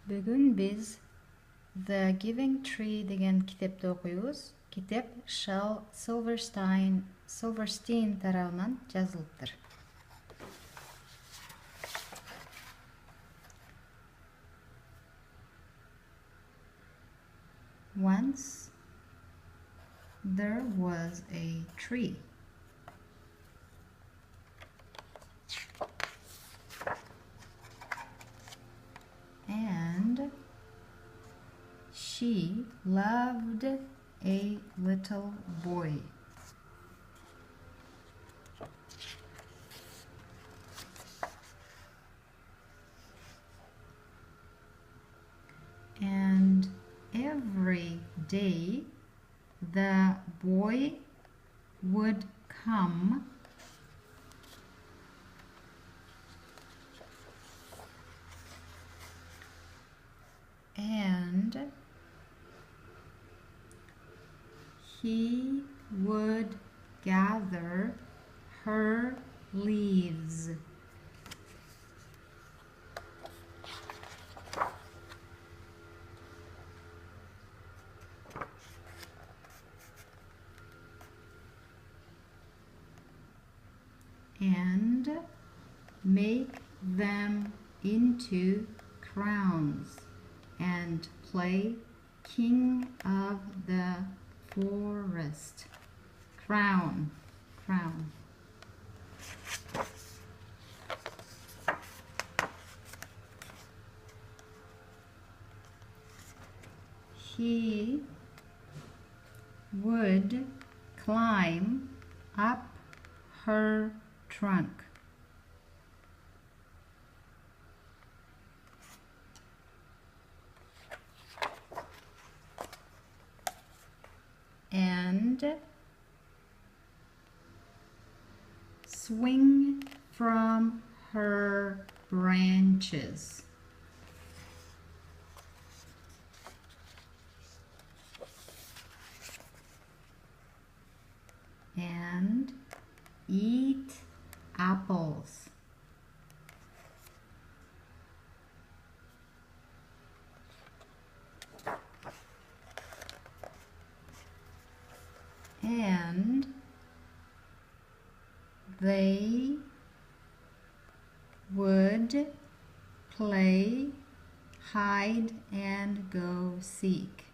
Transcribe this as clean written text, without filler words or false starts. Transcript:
Бүгін біз The Giving Tree деген кітапты оқимыз. Кітап Шал Silverstein тарауынан жазылыптыр. Once there was a tree. And she loved a little boy. And every day the boy would come and he would gather her leaves. And make them into crowns and play king of the forest. Crown. He would climb up her trunk. And swing from her branches. And eat apples. And they would play hide and go seek.